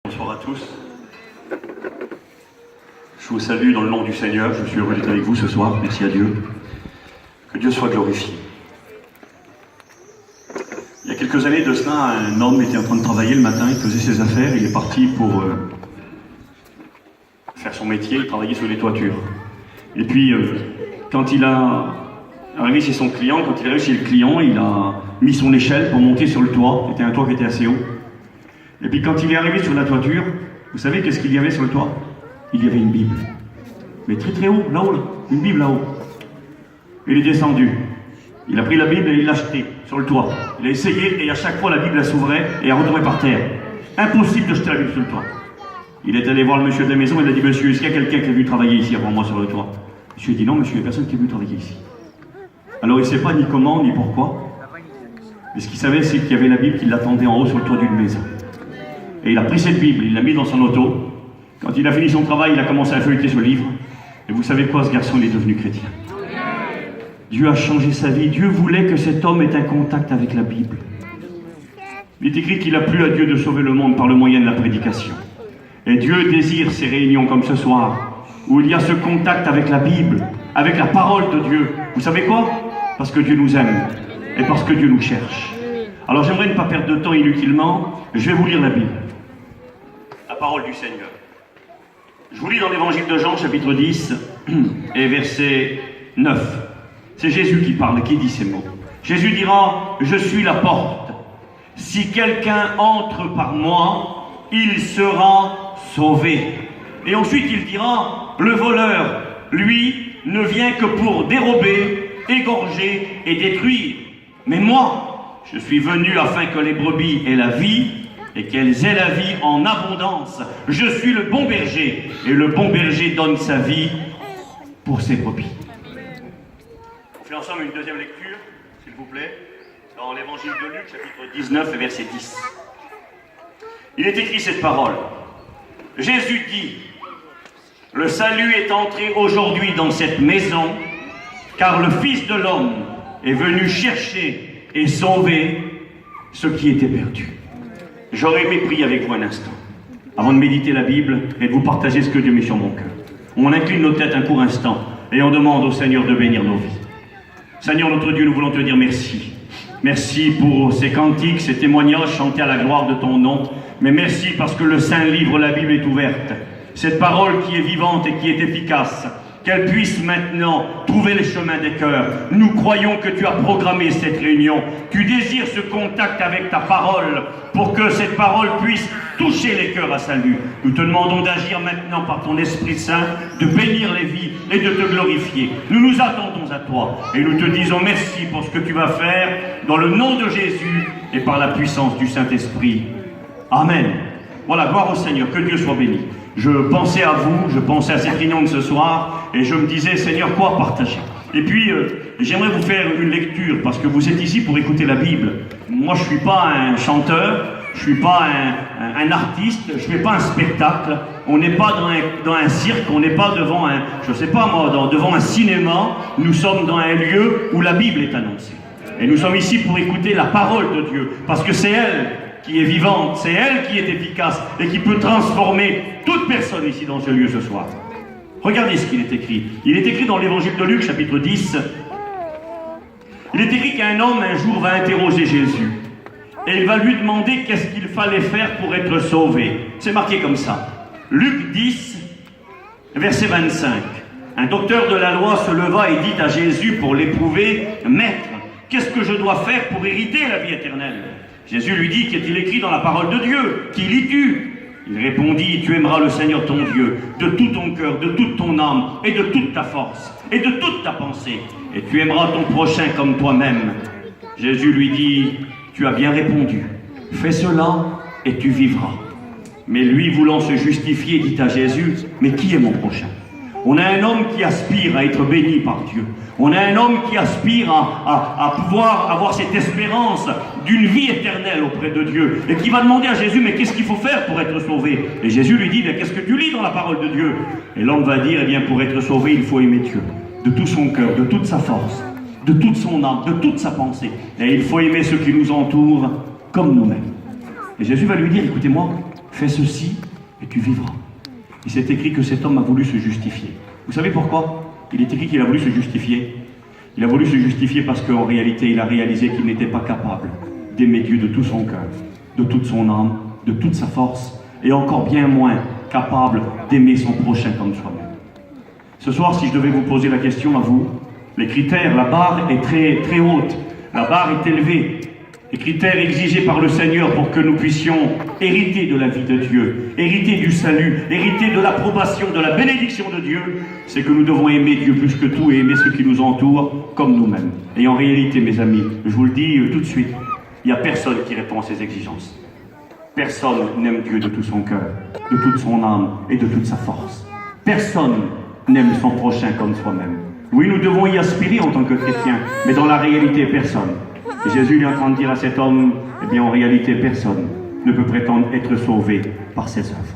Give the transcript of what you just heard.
Bonsoir à tous. Je vous salue dans le nom du Seigneur. Je suis heureux d'être avec vous ce soir. Merci à Dieu. Que Dieu soit glorifié. Il y a quelques années de cela, un homme était en train de travailler le matin, il faisait ses affaires, il est parti pour faire son métier, il travaillait sur les toitures. Et puis, quand il a arrivé chez son client, quand il est arrivé chez le client, il a mis son échelle pour monter sur le toit. C'était un toit qui était assez haut. Et puis quand il est arrivé sur la toiture, vous savez qu'est-ce qu'il y avait sur le toit? Il y avait une Bible. Mais très très haut, là-haut, là. Une Bible là-haut. Il est descendu. Il a pris la Bible et il l'a jetée sur le toit. Il a essayé et à chaque fois la Bible s'ouvrait et elle retombait par terre. Impossible de jeter la Bible sur le toit. Il est allé voir le monsieur de la maison et il a dit: monsieur, est-ce qu'il y a quelqu'un qui a vu travailler ici avant moi sur le toit? Monsieur a dit: non monsieur, il n'y a personne qui a vu travailler ici. Alors il ne sait pas ni comment ni pourquoi. Mais ce qu'il savait, c'est qu'il y avait la Bible qui l'attendait en haut sur le toit d'une maison. Et il a pris cette Bible, il l'a mis dans son auto. Quand il a fini son travail, il a commencé à feuilleter ce livre. Et vous savez quoi, ce garçon, il est devenu chrétien. Dieu a changé sa vie. Dieu voulait que cet homme ait un contact avec la Bible. Il est écrit qu'il a plu à Dieu de sauver le monde par le moyen de la prédication. Et Dieu désire ces réunions comme ce soir, où il y a ce contact avec la Bible, avec la parole de Dieu. Vous savez quoi? Parce que Dieu nous aime et parce que Dieu nous cherche. Alors j'aimerais ne pas perdre de temps inutilement. Je vais vous lire la Bible. La parole du Seigneur. Je vous lis dans l'évangile de Jean, chapitre 10, et verset 9. C'est Jésus qui parle, qui dit ces mots. Jésus dira: je suis la porte. Si quelqu'un entre par moi, il sera sauvé. Et ensuite il dira: le voleur, lui, ne vient que pour dérober, égorger et détruire. Mais moi, je suis venu afin que les brebis aient la vie et qu'elles aient la vie en abondance. Je suis le bon berger et le bon berger donne sa vie pour ses brebis. On fait ensemble une deuxième lecture, s'il vous plaît, dans l'évangile de Luc, chapitre 19 et verset 10. Il est écrit cette parole. Jésus dit: le salut est entré aujourd'hui dans cette maison, car le Fils de l'homme est venu chercher et sauver ce qui était perdu. J'aurais aimé prier avec vous un instant, avant de méditer la Bible et de vous partager ce que Dieu met sur mon cœur. On incline nos têtes un court instant et on demande au Seigneur de bénir nos vies. Seigneur notre Dieu, nous voulons te dire merci. Merci pour ces cantiques, ces témoignages chantés à la gloire de ton nom. Mais merci parce que le Saint Livre, la Bible, est ouverte. Cette parole qui est vivante et qui est efficace, qu'elle puisse maintenant trouver les chemins des cœurs. Nous croyons que tu as programmé cette réunion. Tu désires ce contact avec ta parole pour que cette parole puisse toucher les cœurs à salut. Nous te demandons d'agir maintenant par ton Esprit Saint, de bénir les vies et de te glorifier. Nous nous attendons à toi et nous te disons merci pour ce que tu vas faire dans le nom de Jésus et par la puissance du Saint-Esprit. Amen. Voilà, gloire au Seigneur, que Dieu soit béni. Je pensais à vous, je pensais à cette réunion de ce soir, et je me disais: Seigneur, quoi partager? Et puis, j'aimerais vous faire une lecture, parce que vous êtes ici pour écouter la Bible. Moi, je ne suis pas un chanteur, je ne suis pas un artiste, je ne fais pas un spectacle. On n'est pas dans un cirque, on n'est pas devant un, je ne sais pas moi, devant un cinéma. Nous sommes dans un lieu où la Bible est annoncée. Et nous sommes ici pour écouter la parole de Dieu, parce que c'est elle qui est vivante, c'est elle qui est efficace et qui peut transformer toute personne ici dans ce lieu ce soir. Regardez ce qu'il est écrit. Il est écrit dans l'évangile de Luc, chapitre 10. Il est écrit qu'un homme un jour va interroger Jésus et il va lui demander qu'est-ce qu'il fallait faire pour être sauvé. C'est marqué comme ça. Luc 10, verset 25. Un docteur de la loi se leva et dit à Jésus pour l'éprouver: Maître, qu'est-ce que je dois faire pour hériter la vie éternelle? Jésus lui dit: qu'est-il écrit dans la parole de Dieu? Qui lis-tu? Il répondit: tu aimeras le Seigneur ton Dieu de tout ton cœur, de toute ton âme et de toute ta force et de toute ta pensée, et tu aimeras ton prochain comme toi-même. Jésus lui dit: tu as bien répondu, fais cela et tu vivras. Mais lui, voulant se justifier, dit à Jésus: mais qui est mon prochain? On a un homme qui aspire à être béni par Dieu. On a un homme qui aspire à pouvoir avoir cette espérance d'une vie éternelle auprès de Dieu. Et qui va demander à Jésus: mais qu'est-ce qu'il faut faire pour être sauvé? Et Jésus lui dit: mais qu'est-ce que tu lis dans la parole de Dieu? Et l'homme va dire: eh bien, pour être sauvé, il faut aimer Dieu. De tout son cœur, de toute sa force, de toute son âme, de toute sa pensée. Et il faut aimer ceux qui nous entourent comme nous-mêmes. Et Jésus va lui dire: écoutez-moi, fais ceci et tu vivras. Il s'est écrit que cet homme a voulu se justifier. Vous savez pourquoi? Il est écrit qu'il a voulu se justifier. Il a voulu se justifier parce qu'en réalité, il a réalisé qu'il n'était pas capable d'aimer Dieu de tout son cœur, de toute son âme, de toute sa force, et encore bien moins capable d'aimer son prochain comme soi-même. Ce soir, si je devais vous poser la question à vous, les critères, la barre est très, très haute, la barre est élevée. Les critères exigés par le Seigneur pour que nous puissions hériter de la vie de Dieu, hériter du salut, hériter de l'approbation, de la bénédiction de Dieu, c'est que nous devons aimer Dieu plus que tout et aimer ceux qui nous entourent comme nous-mêmes. Et en réalité, mes amis, je vous le dis tout de suite, il n'y a personne qui répond à ces exigences. Personne n'aime Dieu de tout son cœur, de toute son âme et de toute sa force. Personne n'aime son prochain comme soi-même. Oui, nous devons y aspirer en tant que chrétiens, mais dans la réalité, personne. Et Jésus est en train de dire à cet homme, eh bien en réalité personne ne peut prétendre être sauvé par ses œuvres.